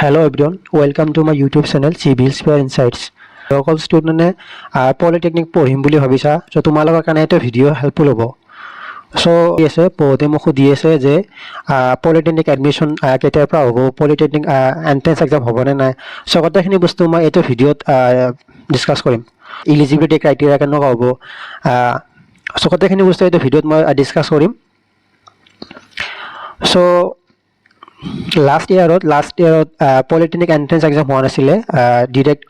Hello everyone, welcome to my YouTube channel Civil Sphere Insights. Local student polytechnic পঢ়িম বুলি ভাবিছা so তোমালোকৰ কাৰণে এটা ভিডিও হেল্পফুল হ'ব সো আছে বহুতে মোক সুধি আছে যে পলিটেকনিক এডমিশন কেতিয়াৰ পৰা হ'ব পলিটেকনিক এন্ট্ৰেন্স এক্সাম হ'ব নে নাই সো কথাখিনি বস্তু মই এটা ভিডিওত ডিসকাস কৰিম এলিজিবিলিটি ক্ৰাইটেৰিয়া কেনেকুৱা হ'ব সো কথাখিনি বস্তু এটা ভিডিওত মই ডিসকাস কৰিম so last year polytechnic entrance exam howa nasile direct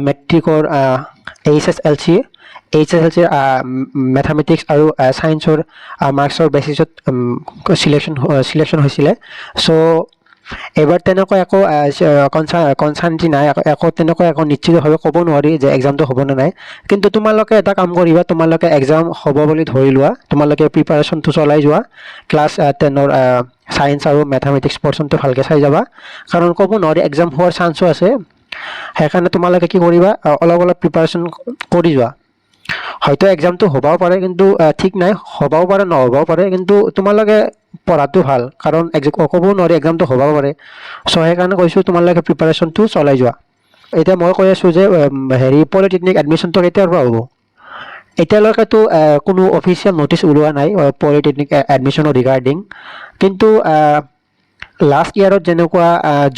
metric or HSLC mathematics aru science or marks or basis selection hoisile so এবাৰ তেনেকৈ একো কনসাৰ্নটি নাই একো তেনেকৈ একো নিশ্চিতভাৱে ক'ব নোৱাৰি যে এক্সামটো হ'ব না নাই কিন্তু তোমালোকে এটা কাম কৰিবা তোমালোকে এক্সাম হ'ব বুলি ধৰি লোৱা তোমালোকে প্ৰিপাৰেচনটো চলাই যোৱা ক্লাছ 10 ৰ সায়েন্স আৰু ম্যাথমেটিক্স পৰ্চনটো ভালকে চাই যাবা কাৰণ ক'ব নোৱাৰি এক্সাম হোৱাৰ চান্সও আছে সেইকাৰণে তোমালোকে কি কৰিবা অলপ অলপ প্ৰিপাৰেচন কৰি যোৱা হয়তো এক্সামটো হ'বাও পাৰে কিন্তু ঠিক নাই হ'বাও পাৰে নহ'বাও পাৰে কিন্তু তোমালোকে পঢ়াটো ভাল কাৰণ ক'ব নোৱাৰি এক্সামটো হ'বাও পাৰে সো সেইকাৰণে কৈছো তোমালোকে প্ৰিপাৰেচনটো চলাই যোৱা এতিয়া মই কৈ আছো যে হেৰি পলিটেকনিক এডমিশনটো কেতিয়াৰ পৰা হ'ব এতিয়ালৈকেতো কোনো অফিচিয়েল নোটিছ ওলোৱা নাই পলিটেকনিক এডমিশনৰ ৰিগাৰ্ডিং কিন্তু লাষ্ট ইয়াৰত যেনেকুৱা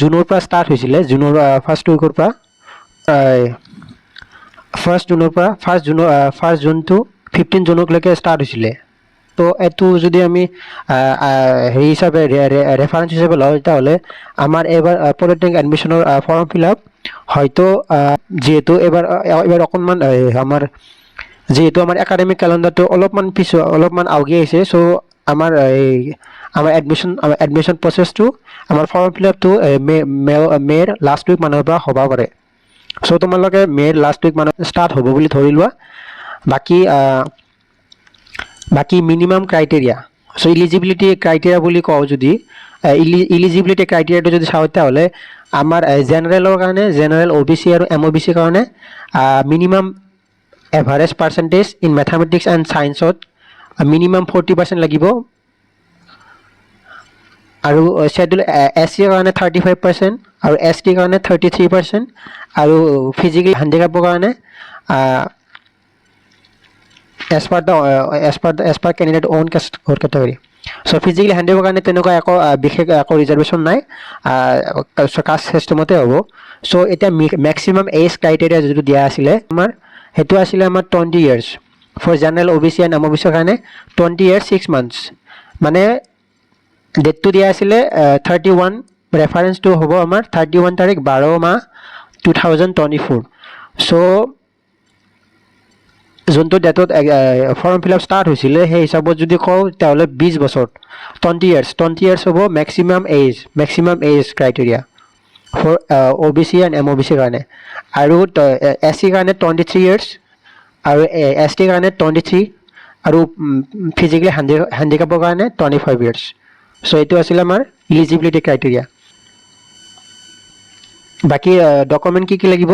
জুনৰ পৰা ষ্টাৰ্ট হৈছিলে জুনৰ ফাৰ্ষ্ট উইকৰ পৰা ফাৰ্ষ্ট জুন টু 15 জুনলৈকে ষ্টাৰ্ট হৈছিলে তো এটো যদি আমি হেৰি হিচাপে ৰেফাৰেন্স হিচাপে লওঁ তাহলে আমাৰ এবাৰ পলিটেকনিক এডমিশনৰ ফৰ্ম ফিলআপ হয়তো যেহেতু এবাৰ অকনমান আমাৰ যেহেতু আমাৰ একাডেমিক ক্যালেন্ডাৰটো অলপমান আউগে আছে সো আমাৰ এডমিশন প্ৰসেসটো আমাৰ ফৰ্ম ফিলআপটো মেৰ লাষ্ট উইক মানৰ পৰা হ'ব পাৰে সো তোমালোকে মেৰ লাষ্ট উইক মানত ষ্টাৰ্ট হ'ব বুলি ধৰি লোৱা বাকি minimum criteria so eligibility criteria বুলি কওঁ যদি এলিজিবিলিটি ক্ৰাইটেৰিয়াটো যদি চাওঁ তাহলে আমাৰ জেনাৰেলৰ কাৰণে জেনাৰেল ওবিসি আৰু এমওবিসি কাৰণে minimum average percentage in mathematics and সায়েন্সত মিনিমাম 40% লাগিব আৰু শেডিউল এসসি কাৰণে 35% আৰু এসটি কাৰণে 33% আৰু ফিজিক্যাল হ্যান্ডিক্যাপৰ কাৰণে as per candidate own category so physical handicap কাৰণে তেনেকুৱা একো বিশেষ একো ৰিজাৰ্ভেশন নাই কাষ্ট সিস্টেমতে হ'ব so এটা ম্যাক্সিমাম এজ ক্ৰাইটেৰিয়া যেটো দিয়া আছিল আমাৰ হেতু আছিল আমাৰ 20 years for general OBC and MOBC কাৰণে 20 ইয়াৰ্স 6 মান্থস মানে ডেটটো দিয়া আছিল 31 ৰেফাৰেন্সটো হ'ব আমাৰ 31 তাৰিখ 12 মাহ 2024 so যোনটো ডেটত ফৰ্ম ফিলআপ ষ্টাৰ্ট হৈছিল সেই হিচাপত যদি কওঁ তাহলে 20 বছৰ 20 ইয়াৰ্স হ'ব maximum age criteria for OBC and MOBC কাৰণে আৰু এসসি কাৰণে 23 ইয়াৰ্স আৰু এসটি কাৰণে 23 আৰু ফিজিক্যাল হ্যান্ডিক্যাপৰ কাৰণে 25 ইয়াৰ্স সো এটো আছিল আমাৰ এলিজিবিলিটি ক্ৰাইটেৰিয়া বাকি ডকুমেন্ট কি লাগিব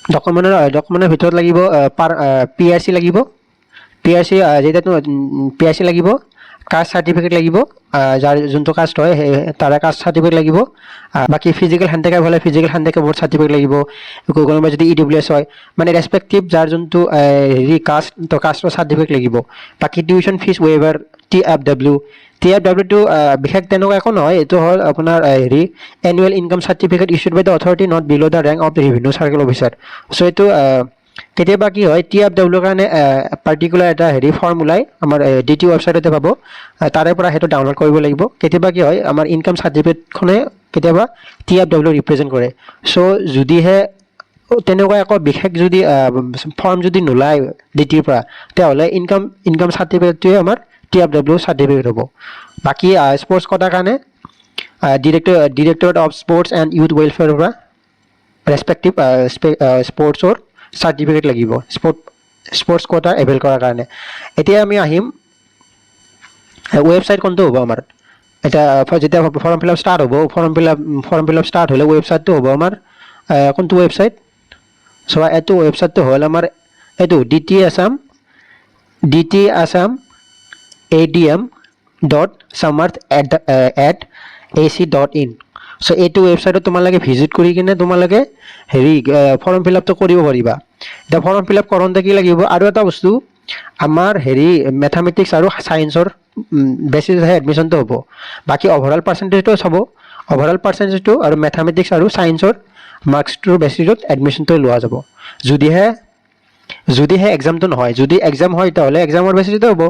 ডকুমেন্টেৰ ভিতৰত লাগিব পিআরসি লাগিব পিআরসি যেটা পিআরসি লাগিব কাস্ট সার্টিফিকেট লাগিব যার যোনটো কাস্ট হয় তারা কাস্ট সার্টিফিকেট লাগিব বাকি ফিজিক্যাল হ্যান্ডিক্যাপ হলে ফিজিক্যাল হ্যান্ডিক্যাপ বোর্ড সার্টিফিকেট লাগিব কোনোবা যদি ইডব্লিউএস হয় মানে রেসপেক্টিভ যার যোনটো হেৰি কাস্ট তো কাস্টৰ সাৰ্টিফিকেট লাগিব বাকি টিউশন ফিস ওয়েভাৰ টিএফডব্লিউ টো বিশেষ তেনেকুৱা একো নহয় এটো হল আপোনাৰ হেৰি annual income certificate issued by the authority not below the rank of the revenue circle officer so এটো কেতিয়াবা কি হয় টিএফডব্লিউ কাৰণে পাৰ্টিকুলাৰ এটা হেৰি ফৰ্ম ওলাই আমাৰ ডিটি ওয়েবসাইটতে পাব তাৰে পৰা হেটো ডাউনলোড কৰিব লাগিব কেতিয়াবা কি হয় আমাৰ ইনকাম সাৰ্টিফিকেট খনে কেতিয়াবা টিএফডব্লিউ ৰিপ্ৰেজেন্ট কৰে সো যদিহে তেনেকুৱা একো বিশেষ যদি ফৰ্ম যদি নোলাই ডিটিৰ পৰা তেহলে ইনকাম সাৰ্টিফিকেটটোৱে আমাৰ টিএফডব্লিউ সাৰ্টিফিকেট হ'ব বাকি স্পোৰ্টস কোটাৰ কাৰণে directorate of sports and youth welfare পৰা ৰেসপেক্টিভ স্পোৰ্টছৰ সাৰ্টিফিকেট লাগিব স্পোৰ্টস কোটা এভেল কৰাৰ কাৰণে এতিয়া আমি আহিম ওয়েবসাইট কোনটো হ'ব আমাৰ এটা যেতিয়া ফৰ্ম ফিলআপ ষ্টাৰ্ট হ'ব ফৰ্ম ফিলআপ ষ্টাৰ্ট হলে ওয়েবসাইটটো হ'ব আমাৰ কোনটো ওয়েবসাইট সো এটো ওয়েবসাইটটো হ'ল আমাৰ এটো ডিটি আসাম ADM www.samarth@ac.in চ' এইটো ৱেবছাইটত তোমালোকে ভিজিট কৰি কিনে তোমালোকে হেৰি ফৰ্ম ফিল আপটো কৰিব পাৰিবা এতিয়া ফৰ্ম ফিল আপ কৰোঁতে কি লাগিব আৰু এটা বস্তু আমাৰ হেৰি মেথামেটিক্স আৰু ছায়েন্সৰ বেচিছহে এডমিশ্যনটো হ'ব বাকী অভাৰঅল পাৰ্চেণ্টেজটো চাব অভাৰঅল পাৰ্চেণ্টেজটো আৰু মেথামেটিক্স আৰু ছায়েন্সৰ মাৰ্কছটোৰ বেচিছত এডমিশ্যনটো লোৱা যাব যদিহে এক্সামটো নহয় যদি এক্সাম হয় তেতিয়াহ'লে এক্সামৰ বেচিছতে হ'ব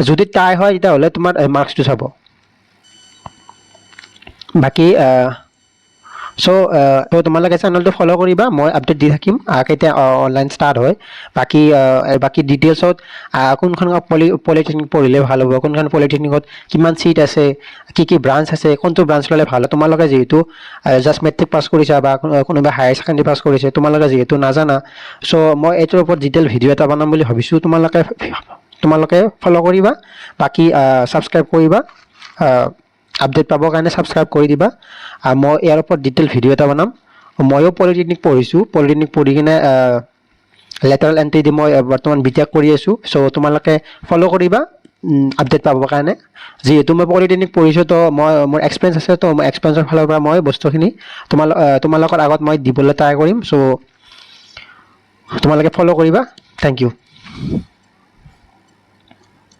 যদি টাই হয় তেতিয়াহ'লে তোমাৰ মাৰ্কছটো চাব বাকী চ' তোমালোকে চেনেলটো ফ'ল' কৰিবা মই আপডেট দি থাকিম কেতিয়া অনলাইন ষ্টাৰ্ট হয় বাকী ডিটেইলছত কোনখন পলিটেকনিক পঢ়িলে ভাল হ'ব কোনখন পলিটেকনিকত কিমান ছিট আছে কি ব্ৰাঞ্চ আছে কোনটো ব্ৰাঞ্চ ল'লে ভাল হয় তোমালোকে যিহেতু জাষ্ট মেট্ৰিক পাছ কৰিছা বা কোনোবা হায়াৰ ছেকেণ্ডেৰী পাছ কৰিছে তোমালোকে যিহেতু নাজানা চ' মই এইটোৰ ওপৰত ডিটেইল ভিডিঅ' এটা বনাম বুলি ভাবিছোঁ তোমালোকে ফ'ল' কৰিবা বাকী ছাবস্ক্ৰাইব কৰিবা আপডেট পাবৰ কাৰণে ছাবস্ক্ৰাইব কৰি দিবা মই ইয়াৰ ওপৰত ডিটেইল ভিডিঅ' এটা বনাম ময়ো পলিটেকনিক পঢ়িছোঁ পলিটেকনিক পঢ়ি কিনে লেটাৰেল এণ্ট্ৰি দি মই বৰ্তমান বিটেক কৰি আছোঁ চ' তোমালোকে ফ'ল' কৰিবা আপডেট পাবৰ কাৰণে যিহেতু মই পলিটেকনিক পঢ়িছোঁ তো মোৰ এক্সপিৰিয়েঞ্চ আছে তো মই এক্সপিৰিয়েঞ্চৰ ফালৰ পৰা মই বস্তুখিনি তোমালোকৰ আগত মই দিবলৈ ট্ৰাই কৰিম চ' তোমালোকে ফ'ল' কৰিবা থেংক ইউ